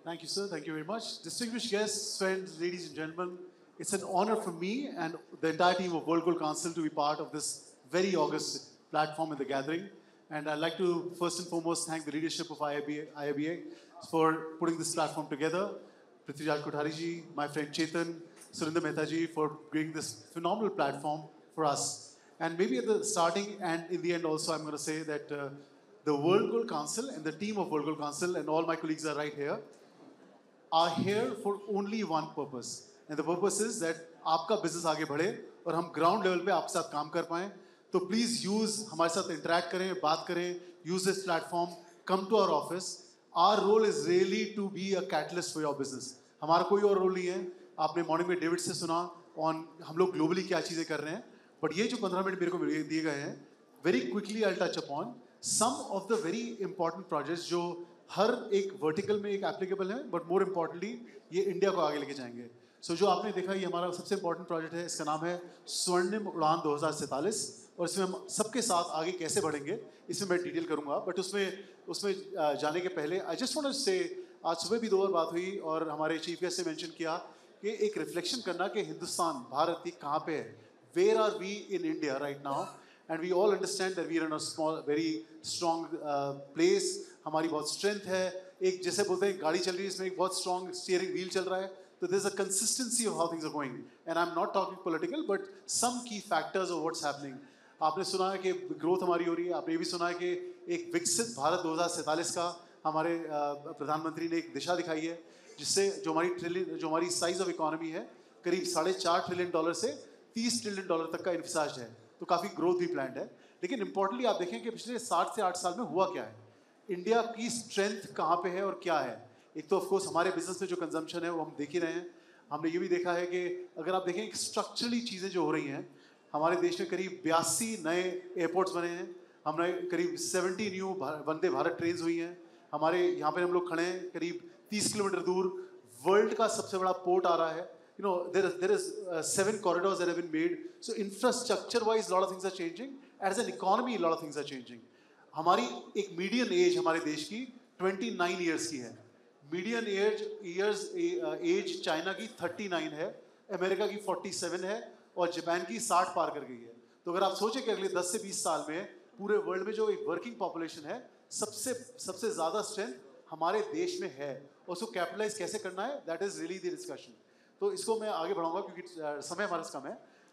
Thank you, sir. Thank you very much. Distinguished guests, friends, ladies and gentlemen, it's an honor for me and the entire team of World Gold Council to be part of this very august platform in the gathering. And I'd like to first and foremost thank the leadership of IIBA for putting this platform together. Prithviraj Kothari ji, my friend Chetan, Surinder Mehta ji for bringing this phenomenal platform for us. And maybe at the starting and in the end also, I'm going to say that the World Gold Council and the team of World Gold Council and all my colleagues are right here are here for only one purpose. And the purpose is that आपका business आगे बढ़े और हम ground level पे आपके साथ काम कर पाएं. तो please use हमारे साथ interact करें, बात करें, use this platform, come to our office. Our role is really to be a catalyst for your business. हमारा कोई और role नहीं है. आपने morning में David से सुना on हम लोग globally क्या चीजें कर रहे हैं. But ये जो 15 मिनट मेरे को दिए गए हैं, very quickly I'll touch upon some of the very important projects जो हर एक वर्टिकल में एक एप्लीकेबल है, बट मोर इम्पॉर्टेंटली ये इंडिया को आगे लेके जाएंगे. सो जो आपने देखा ये हमारा सबसे इम्पॉर्टेंट प्रोजेक्ट है, इसका नाम है स्वर्णिम उड़ान 2047 और इसमें हम सबके साथ आगे कैसे बढ़ेंगे इसमें मैं डिटेल करूंगा. बट उसमें जाने के पहले आई जस्ट वांट टू से आज सुबह भी 2 बार बात हुई और हमारे चीफ गेस्ट से मेंशन किया कि एक रिफ्लेक्शन करना कि हिंदुस्तान भारत की कहाँ पे है, where are we in India right now. And we all understand that we are in a small, very strong place. हमारी बहुत strength है. एक जैसे बोलते हैं गाड़ी चल रही है इसमें एक बहुत strong steering wheel चल रहा है. So there's a consistency of how things are going. And I'm not talking political, but some key factors of what's happening. आपने सुना है कि growth हमारी हो रही है. आपने ये भी सुना है कि एक विकसित भारत 2047 का हमारे प्रधानमंत्री ने एक दिशा दिखाई है, जिससे जो हमारी size of economy है करीब $4.5 ट्रिलियन से $30 ट्रिलियन तक का envisaged है. तो काफ़ी ग्रोथ भी प्लान्ड है. लेकिन इंपॉर्टेंटली आप देखें कि पिछले 60 से 8 साल में हुआ क्या है, इंडिया की स्ट्रेंथ कहाँ पे है और क्या है. एक तो ऑफकोर्स हमारे बिजनेस में जो कंजम्पशन है वो हम देख ही रहे हैं. हमने ये भी देखा है कि अगर आप देखें स्ट्रक्चरली चीज़ें जो हो रही हैं, हमारे देश में करीब 82 नए एयरपोर्ट्स बने हैं. हमने करीब 70 न्यू वंदे भारत ट्रेन हुई हैं. हमारे यहाँ पर हम लोग खड़े हैं करीब 30 किलोमीटर दूर वर्ल्ड का सबसे बड़ा पोर्ट आ रहा है. You know, there is 7 corridors that have been made. So infrastructure-wise, a lot of things are changing. As an economy, a lot of things are changing. हमारी एक median age हमारे देश की 29 years की है. Median age चाइना की 39 है, America की 47 है और जापान की 60 पार कर गई है. तो अगर आप सोचें कि अगले 10 से 20 साल में पूरे वर्ल्ड में जो एक वर्किंग पॉपुलेशन है, सबसे ज़्यादा स्ट्रेंथ हमारे देश में है और उसको कैपिटलाइज कैसे करना है, that is really the discussion. तो इसको मैं आगे बढ़ाऊंगा क्योंकि समय हमारे पास कम है.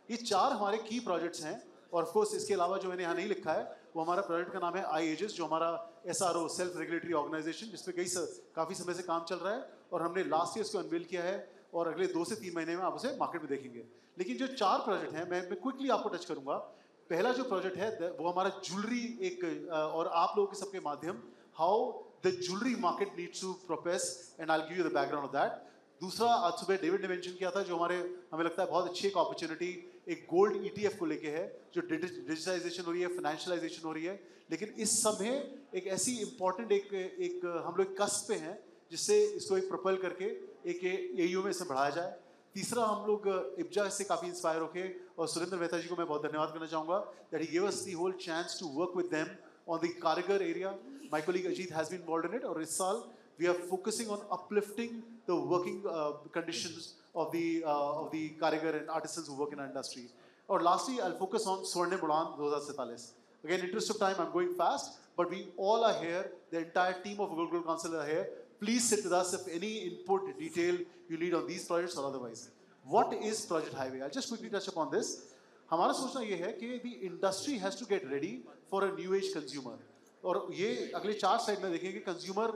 ये 4 हमारे की प्रोजेक्ट्स हैं और ऑफ कोर्स इसके अलावा जो मैंने यहाँ नहीं लिखा है वो हमारा प्रोजेक्ट का नाम है IAGES, जो हमारा SRO सेल्फ रेगुलेटरी ऑर्गेनाइजेशन जिसमें काफ़ी समय से काम चल रहा है और हमने लास्ट ईयर इसको अनवील किया है और अगले 2 से 3 महीने में आप उसे मार्केट में देखेंगे. लेकिन जो 4 प्रोजेक्ट हैं मैं क्विकली आपको टच करूँगा. पहला जो प्रोजेक्ट है वो हमारा ज्वेलरी एक और आप लोगों के सबके माध्यम how the jewellery market needs to progress and I will give you the background of that. दूसरा आज सुबह डेविड ने मेंशन किया था जो हमें लगता है बहुत अच्छी एक अपॉर्चुनिटी एक गोल्ड ETF को लेके है, जो डिजिटाइजेशन हो रही है, फाइनेंशियलाइजेशन हो रही है. लेकिन इस समय एक ऐसी इंपॉर्टेंट एक हम लोग कस्प पे हैं जिससे इसको एक प्रोपेल करके एक AU में इसे बढ़ाया जाए. तीसरा हम लोग IPJA से काफ़ी इंस्पायर होके और सुरेंद्र मेहता जी को मैं बहुत धन्यवाद करना चाहूँगा that he gave us the whole chance to work with them on the Karigar area. My colleague Ajit has been involved in it और इस साल we are focusing on uplifting the working conditions of the Karigar and artisans who work in our industry. Or lastly, I'll focus on Swarnim Udan 2047. Again, interest of time, I'm going fast, but we all are here. The entire team of World Gold Council are here. Please sit with us if any input, detail you need on these projects or otherwise. What is Project Highway? I'll just quickly touch upon this. हमारा सोचना ये है कि the industry has to get ready for a new age consumer. और ये अगले 4 slide में देखेंगे consumer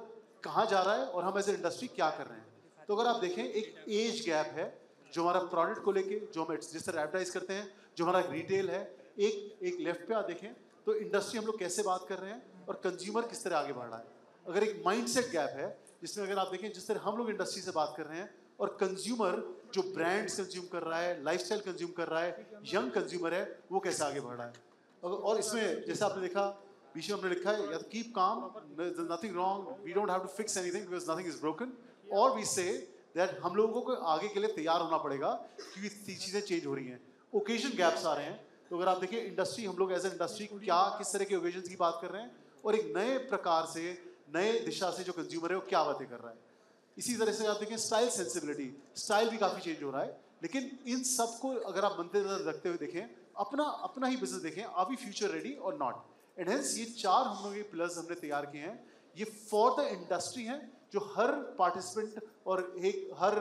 कहाँ जा रहा है और हम एज ए इंडस्ट्री क्या कर रहे हैं. तो अगर आप देखें एक एज गैप है जो हमारा प्रोडक्ट को लेके जो हम जिस तरह एडवर्टाइज करते हैं, जो हमारा रिटेल है, एक लेफ्ट पे आप देखें तो इंडस्ट्री हम लोग कैसे बात कर रहे हैं और कंज्यूमर किस तरह आगे बढ़ रहा है. अगर एक माइंडसेट गैप है जिसमें अगर आप देखें जिस तरह हम लोग इंडस्ट्री से बात कर रहे हैं और कंज्यूमर जो ब्रांड्स कंज्यूम कर रहा है, लाइफस्टाइल कंज्यूम कर रहा है, यंग कंज्यूमर है, वो कैसे आगे बढ़ रहा है. और इसमें जैसे आपने देखा बीच में हमने लिखा है या तो keep calm, nothing wrong, we don't have to fix anything because nothing is broken, और वी से दैट हम लोगों को आगे के लिए तैयार होना पड़ेगा क्योंकि चीज़ें चेंज हो रही हैं, ओकेजन गैप्स आ रहे हैं. तो अगर आप देखिए इंडस्ट्री हम लोग एज ए इंडस्ट्री क्या किस तरह के ओकेजन की बात कर रहे हैं और एक नए प्रकार से नए दिशा से जो कंज्यूमर है वो क्या बातें कर रहा है. इसी तरह से आप देखें स्टाइल सेंसिबिलिटी, स्टाइल भी काफ़ी चेंज हो रहा है। लेकिन इन सबको अगर आप मद्देनजर रखते हुए देखें, अपना अपना ही बिजनेस देखें, आर वी फ्यूचर रेडी और नॉट। एंड हेंस ये 4 हम लोग ये पिलर्स हमने तैयार किए हैं, ये फॉर द इंडस्ट्री हैं, जो हर पार्टिसिपेंट और एक हर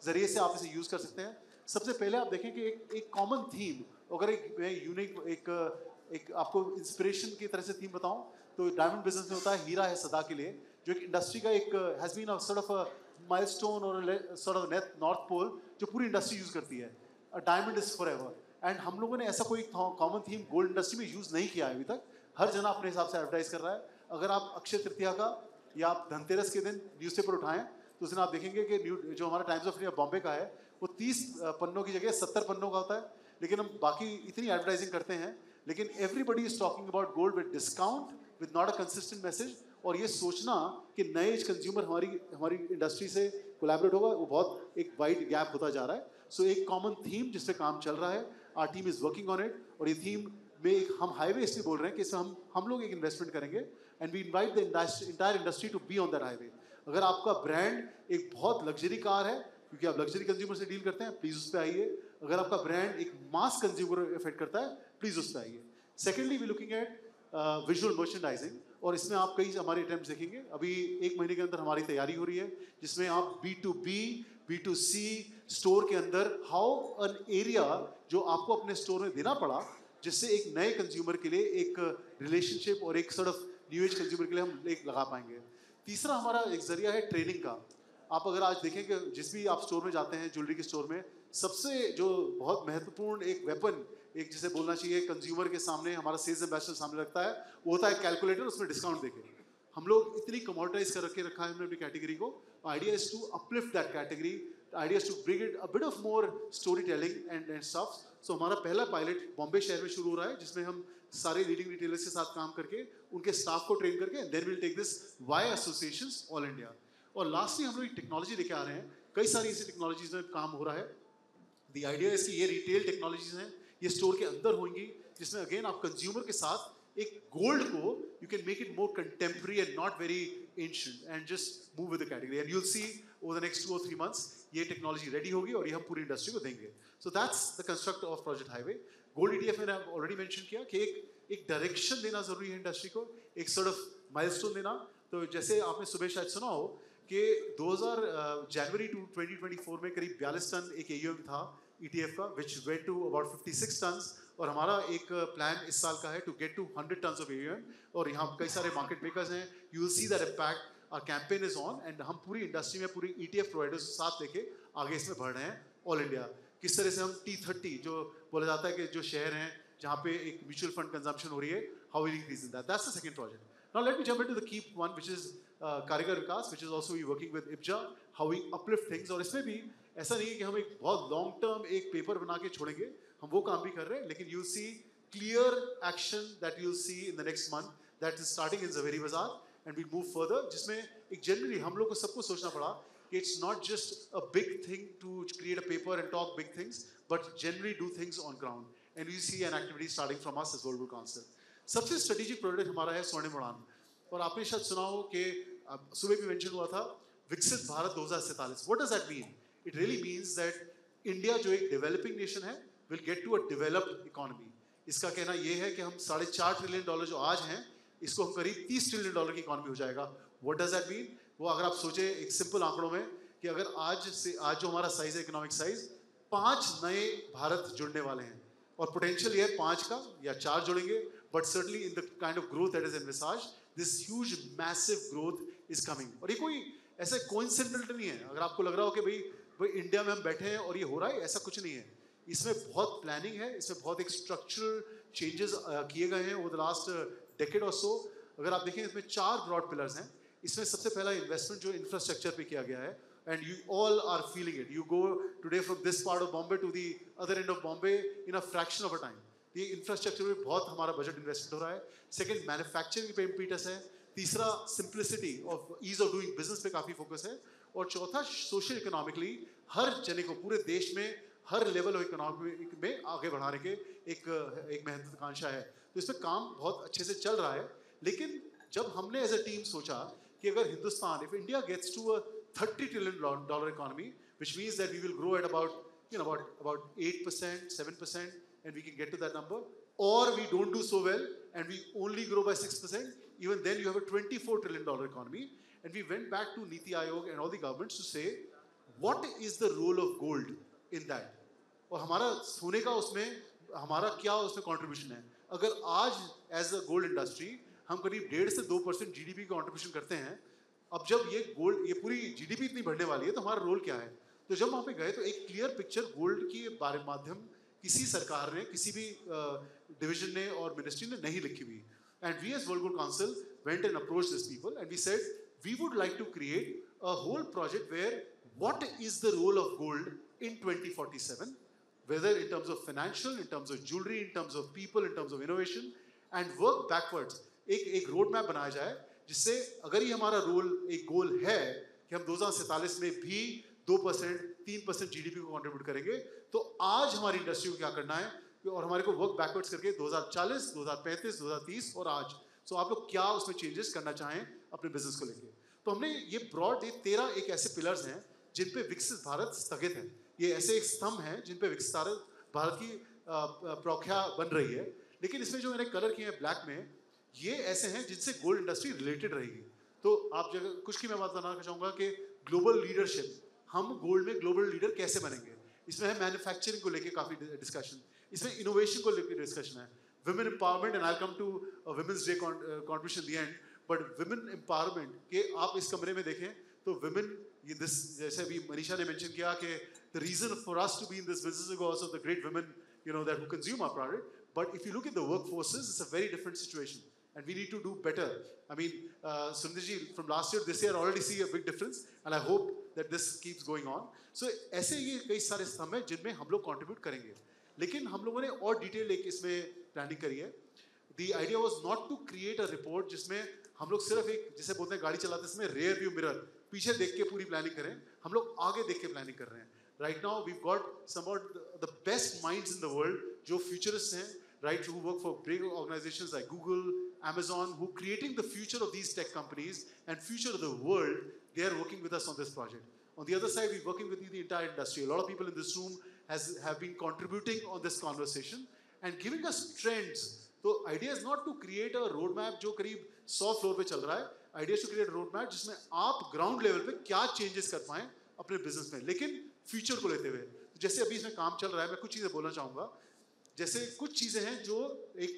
जरिए से आप इसे यूज़ कर सकते हैं। सबसे पहले आप देखें कि एक कॉमन थीम, अगर एक मैं यूनिक एक आपको इंस्पिरेशन की तरह से थीम बताऊं तो डायमंड बिजनेस में होता है हीरा है सदा के लिए, जो एक इंडस्ट्री का एक has been a sort of a milestone और सॉर्ट ऑफ नॉर्थ पोल जो पूरी इंडस्ट्री यूज़ करती है। A diamond is forever. And हम लोगों ने ऐसा कोई कॉमन थीम गोल्ड इंडस्ट्री में यूज़ नहीं किया है अभी तक। हर जना अपने हिसाब से एडवर्टाइज कर रहा है। अगर आप अक्षय तृतीया का या आप धनतेरस के दिन न्यूज़पेपर उठाएं तो उस दिन आप देखेंगे कि जो हमारा टाइम्स ऑफ इंडिया बॉम्बे का है वो 30 पन्नों की जगह 70 पन्नों का होता है। लेकिन हम बाकी इतनी एडवर्टाइजिंग करते हैं, लेकिन everybody is talking about gold with discount, with not a consistent message. और ये सोचना कि नए एज कंज्यूमर हमारी इंडस्ट्री से कोलैबोरेट होगा, वो बहुत एक वाइड गैप होता जा रहा है। सो एक कॉमन थीम जिस पे काम चल रहा है, our team is working on it. और ये थीम में हम हाईवे इसलिए बोल रहे हैं कि इसमें हम लोग एक इन्वेस्टमेंट करेंगे and we invite the entire industry to be on that highway. अगर आपका ब्रांड एक बहुत लग्जरी कार है, क्योंकि आप लग्जरी कंज्यूमर से डील करते हैं, प्लीज़ उस पर आइए। अगर आपका ब्रांड एक मास कंज्यूमर इफेक्ट करता है, प्लीज़ उस पर आइए। Secondly we looking at visual merchandising, और इसमें आप कई हमारे अटेम्प्ट देखेंगे। अभी 1 महीने के अंदर हमारी तैयारी हो रही है, जिसमें आप B2B, B2C स्टोर के अंदर हाउ एन एरिया जो आपको अपने स्टोर में देना पड़ा, जिससे एक नए कंज्यूमर के लिए एक रिलेशनशिप और एक sort of new age consumer के लिए हम एक लगा पाएंगे। तीसरा हमारा एक जरिया है ट्रेनिंग का। आप अगर आज देखें कि जिस भी आप स्टोर में जाते हैं, ज्वेलरी के स्टोर में, सबसे जो बहुत महत्वपूर्ण एक वेपन, एक जिसे बोलना चाहिए कंज्यूमर के सामने, हमारा सेल्स एम्बेसडर सामने रखता है, वो होता है कैलकुलेटर, उसमें डिस्काउंट देके। हम लोग इतनी कमोडिटाइज कर रखा है हमने अपनी कैटेगरी को। Idea is to uplift that category, idea is to bring it a bit of more storytelling and stuff. So हमारा पहला पायलट बॉम्बे शहर में शुरू हो रहा है, जिसमें हम सारे लीडिंग रिटेलर्स के साथ काम करके उनके स्टाफ को ट्रेन करके then will take this via associations all India. और लास्टली हम लोग एक टेक्नोलॉजी लेके आ रहे हैं, कई सारी ऐसी टेक्नोलॉजीज में काम हो रहा है। द आइडिया है कि ये रिटेल टेक्नोलॉजीज हैं, ये स्टोर के अंदर होंगी, जिसमें अगेन आप कंज्यूमर के साथ एक गोल्ड को you can make it more contemporary and not very ancient and just move with the category. And you will C over the next 2 or 3 months ये टेक्नोलॉजी रेडी होगी और ये हम पूरी इंडस्ट्री को देंगे। So that's the construct of project highway. Gold ETF मैंने already mention किया कि एक डायरेक्शन देना जरूरी है इंडस्ट्री को, एक सॉर्ट ऑफ माइलस्टोन देना। तो जैसे आपने सुबह शायद सुना हो कि जनवरी 2024 में करीब 42 टन एक AUM था ETF का, which went to about 56 tonnes. और हमारा एक प्लान इस साल का है to get to 100 tonnes of AUM। और यहाँ कई सारे मार्केट मेकर्स हैं, you will see that impact. Our campaign is on and हम पूरी इंडस्ट्री में पूरी ETF प्रोवाइडर्स को साथ लेके आगे इसमें बढ़ रहे हैं ऑल इंडिया। किस तरह से हम T30 जो बोला जाता है कि जो शहर हैं जहाँ पे एक म्यूचुअल फंड कंजम्पशन हो रही है, how will increase in that, that's the second project. Now let me jump into the key one which is Karigar Vikas, which is also we working with IPJA, how we uplift things. और इसमें भी ऐसा नहीं है कि हम एक बहुत लॉन्ग टर्म एक पेपर बना के छोड़ेंगे, हम वो काम भी कर रहे हैं, लेकिन you see clear action that you see in the next month that is starting in Zaveri Bazaar and we move further, जिसमें एक जनरली हम लोग को सबको सोचना पड़ा कि it's not just a big thing to create a paper and talk big things, but generally do things on ground and you see an activity starting from us as gold council. सबसे strategic project हमारा है स्वर्णिम उड़ान। और आपने शायद सुना हो कि सुबह भी मेंशन हुआ था Viksit Bharat 2047। What does that mean? It really means that India जो एक डेवलपिंग नेशन है will get to a developed economy. इसका कहना यह है कि हम $4.5 ट्रिलियन जो आज हैं, इसको हम करीब $30 ट्रिलियन की इकोनॉमी हो जाएगा। What does that mean? वो अगर आप सोचें एक सिंपल आंकड़ों में कि अगर आज जो हमारा साइज है इकोनॉमिक साइज, 5 नए भारत जुड़ने वाले हैं और पोटेंशियल ये है 5 का या 4 जुड़ेंगे, but certainly in the kind of growth that is envisaged, this huge massive growth is coming. और ये कोई ऐसा कोइंसिडेंटल नहीं है। अगर आपको लग रहा हो कि भाई इंडिया में हम बैठे हैं और ये हो रहा है, ऐसा कुछ नहीं है। इसमें बहुत प्लानिंग है, इसमें बहुत एक स्ट्रक्चरल चेंजेस किए गए हैं ओवर द लास्ट डेकेड और सो। अगर आप देखें इसमें 4 ब्रॉड पिलर्स हैं। इसमें सबसे पहला इन्वेस्टमेंट जो इंफ्रास्ट्रक्चर पे किया गया है, and you all are feeling it. You go today from this part of Bombay to the other end of Bombay in a fraction of a time. ये इंफ्रास्ट्रक्चर में बहुत हमारा बजट इन्वेस्टमेंट हो रहा है। सेकंड, मैन्युफैक्चरिंग पे impetus है। तीसरा, simplicity of ease of doing business पे काफ़ी फोकस है। और चौथा, सोशल इकोनॉमिकली हर जने को पूरे देश में हर लेवल ऑफ इकोनॉमी में आगे बढ़ाने के एक महत्वाकांक्षा है। तो इसमें काम बहुत अच्छे से चल रहा है। लेकिन जब हमने एज अ टीम सोचा कि अगर Hindustan, if India gets to a $30 trillion economy, which means that we will grow at about, about 8%, 7%, and we can get to that number. Or we don't do so well and we only grow by 6%, even then you have a $24 trillion economy. And we went back to Niti Aayog and all the governments to say, what is the role of gold in that? और हमारा सोने का उसमें हमारा क्या उसमें contribution है? अगर आज एज अ गोल्ड इंडस्ट्री हम करीब 1.5 से 2% जीडीपी कंट्रीब्यूशन करते हैं, अब जब ये गोल्ड ये पूरी जीडीपी इतनी बढ़ने वाली है तो हमारा रोल क्या है? तो जब वहाँ पे गए तो एक क्लियर पिक्चर गोल्ड की बारे माध्यम किसी सरकार ने, किसी भी डिवीजन ने और मिनिस्ट्री ने नहीं लिखी हुई. And we as World Gold Council went and approached these people and we said we would like to create a whole project where what is the role of gold in 2047, whether in terms of financial, in terms of jewelry, in terms of people, in terms of innovation, and work backwards. एक road map बनाया जाए जिससे अगर ये हमारा role एक गोल है कि हम 2047 में भी 2%, 3% जीडीपी को कंट्रीब्यूट करेंगे, तो आज हमारी इंडस्ट्री को क्या करना है और हमारे को वर्क बैकवर्ड्स करके 2040, 2035, 2030 और आज. सो आप लोग क्या उसमें चेंजेस करना चाहें अपने बिजनेस को लेके. तो हमने ये ब्रॉड 13 एक ऐसे पिलर्स हैं जिन पे विकसित भारत स्थगित है. ये ऐसे एक स्तंभ हैं जिन पे विकसित भारत की प्रौख्या बन रही है. लेकिन इसमें जो मैंने कलर किए हैं ब्लैक में, ये ऐसे हैं जिनसे गोल्ड इंडस्ट्री रिलेटेड रहेगी. तो आप जगह कुछ की मैं बात बताना चाहूँगा कि ग्लोबल लीडरशिप, हम गोल्ड में ग्लोबल लीडर कैसे बनेंगे. इसमें है मैन्युफैक्चरिंग को लेके काफ़ी डिस्कशन, इसमें इनोवेशन को लेकर डिस्कशन है, women empowerment, and I'll come to Women's Day contribution at the end. But women empowerment के आप इस कमरे में देखें तो women ये this जैसे अभी मनीषा ने mention किया कि the reason for us to be in this business is because of the great women that who consume our product. But if you look at the workforces, it's a very different situation, and we need to do better. I mean, Sundar ji, from last year this year I already see a big difference, and I hope that this keeps going on. So ऐसे ये कई सारे स्तंभ हैं जिनमें हम लोग contribute करेंगे. लेकिन हम लोगों ने और डिटेल एक इसमें प्लानिंग करी है. The idea was not to create a report जिसमें हम लोग सिर्फ एक जिसे बोलते हैं गाड़ी चलाते समय rear view mirror पीछे देख के पूरी प्लानिंग करें. हम लोग आगे देख के प्लानिंग कर रहे हैं. Right now we've got some of the best minds in the world जो futurists हैं, right, who work for big organizations like Google, Amazon, who creating the future of these tech companies and future of the world. They are working with us on this project. On the other side, we're working with the entire industry. A lot of people in this room have been contributing on this conversation and giving us trends. So idea is not to create a roadmap जो करीब 100 floor पे चल रहा है. Idea is to create a roadmap जिसमें आप ground level पे क्या चेंजेस कर पाएं अपने बिजनेस में, लेकिन फ्यूचर को लेते हुए. जैसे अभी इसमें काम चल रहा है, मैं कुछ चीज़ें बोलना चाहूँगा. जैसे कुछ चीज़ें हैं जो एक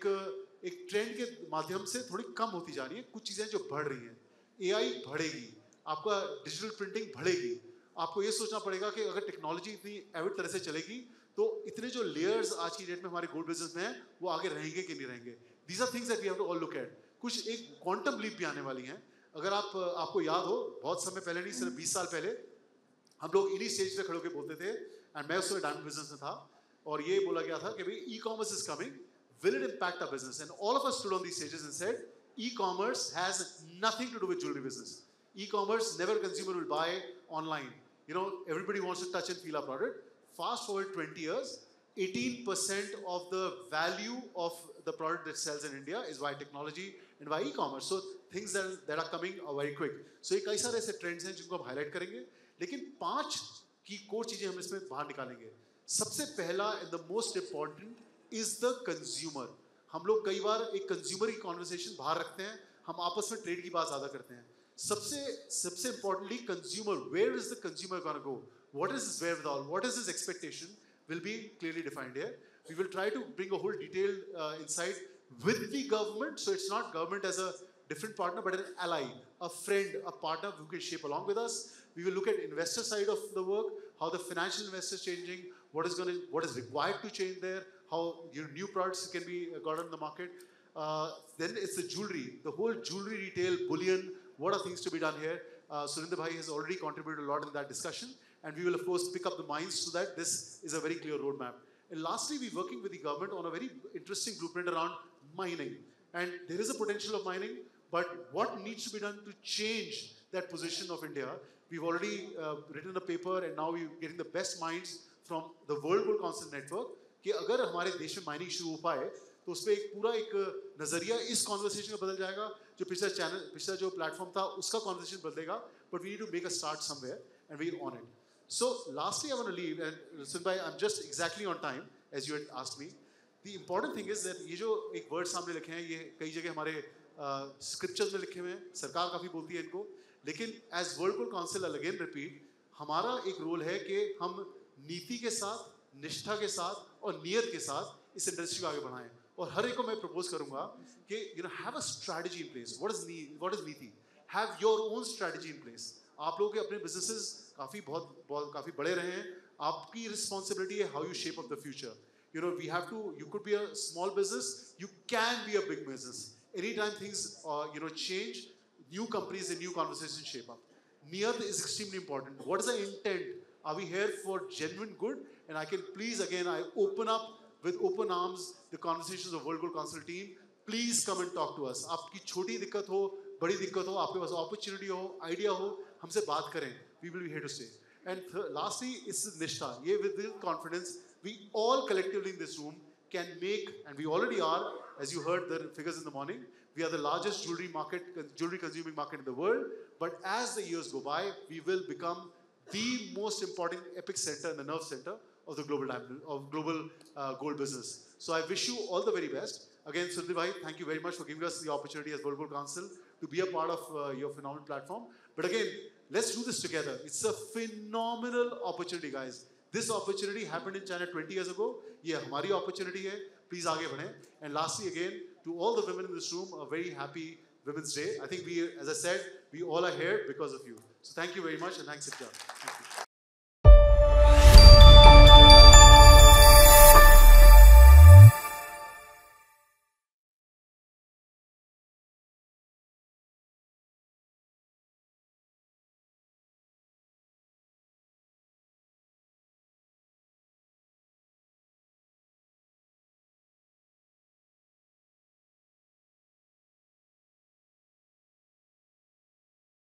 ट्रेंड के माध्यम से थोड़ी कम होती जा रही हैं, कुछ चीज़ें जो बढ़ रही हैं. AI बढ़ेगी, आपका डिजिटल प्रिंटिंग बढ़ेगी. आपको ये सोचना पड़ेगा कि अगर टेक्नोलॉजी इतनी एविड तरह से चलेगी तो इतने जो लेयर्स आज की डेट में हमारे गोल्ड बिजनेस में हैं वो आगे रहेंगे कि नहीं रहेंगे. These are things that we have to all look at. कुछ एक क्वांटम लीप भी आने वाली हैं. अगर आपको याद हो, बहुत समय पहले नहीं, सिर्फ 20 साल पहले हम लोग इन्हीं स्टेज पे खड़े होकर बोलते थे, एंड मैं उस समय डायमंड बिजनेस में था, और ये बोला गया था कि भाई e-commerce is coming, will it impact our business. And all of us stood on these stages and said e-commerce has nothing to do with jewellery business. E-commerce, never consumer will buy online. Everybody wants to touch and feel our product. Fast forward 20 years, 18% of the value of the product that sells in India is via technology and via e-commerce. So things that are coming are very quick. So ये कई सारे ऐसे trends हैं जिनको हम highlight करेंगे, लेकिन 5 की core चीजें हम इसमें बाहर निकालेंगे. सबसे पहला and the most important is the consumer. हम लोग कई बार एक consumer की conversation बाहर रखते हैं, हम आपस में trade की बात ज़्यादा करते हैं. सबसे importantly, consumer, where is the consumer going to go? What is his wherewithal? What is his expectation? Will be clearly defined here. We will try to bring a whole detailed insight with the government, so it's not government as a different partner, but an ally, a friend, a partner who can shape along with us. We will look at investor side of the work, how the financial investor is changing, what is required to change there, how new products can be got on the market. Then it's the jewelry, the whole jewelry retail, bullion. What are things to be done here? Surinder Bhai has already contributed a lot in that discussion, and we will of course pick up the minds so that this is a very clear roadmap. And lastly, we're working with the government on a very interesting blueprint around mining. And there is a potential of mining, but what needs to be done to change that position of India? We've already written a paper, and now we're getting the best minds from the World Gold Council network कि अगर हमारे देश में mining शुरू हो पाए तो उस पर एक पूरा एक नज़रिया इस कॉन्वर्सेशन में बदल जाएगा. जो पिछला जो प्लेटफॉर्म था उसका कॉन्वर्सेशन बदलेगा. but we need to make a start somewhere, and we're on it. So lastly, I want to leave, and Sunbhai, I'm just exactly on time, as you had asked me. The important thing is that ये जो एक word सामने लिखे हैं, ये कई जगह हमारे स्क्रिप्चर्स में लिखे हुए हैं, सरकार काफ़ी बोलती है इनको, लेकिन as world council I again repeat, हमारा एक रोल है कि हम नीति के साथ, निष्ठा के साथ और नियत के साथ इस इंडस्ट्री को आगे बढ़ाएं. और हर एक को मैं प्रपोज करूंगा कि have a strategy in place. What is नीति? Have your own strategy in place. आप लोगों के अपने बिजनेसेस काफ़ी बड़े रहे हैं. आपकी रिस्पॉन्सिबिलिटी है how U shape up the future. You could be a small business, you can be a big business. Anytime things change, new companies and new conversations shape up. Niyat is extremely important. What is the intent? Are we here for genuine good? And I can please, again, I open up with open arms the conversations of World Gold Council team. Please come and talk to us. आपकी छोटी दिक्कत हो, बड़ी दिक्कत हो, आपके पास opportunity हो, idea हो, हमसे बात करें. We will be here to stay. And lastly, it's Nishtha. ये with confidence, we all collectively in this room can make, and we already are, as you heard the figures in the morning, we are the largest jewelry consuming market in the world. But as the years go by, we will become the most important epic center and the nerve center of the global gold business. So I wish you all the very best. Again, Sundar bhai, thank you very much for giving us the opportunity as World Gold Council to be a part of your phenomenal platform. But again, let's do this together. It's a phenomenal opportunity, guys. This opportunity happened in China 20 years ago. ये हमारी opportunity है. Please आगे बढ़ें. And lastly, again, to all the women in this room, a very happy Women's Day. I think we, as I said, we all are here because of you. So thank you very much, and thanks, Sitya. Thank you.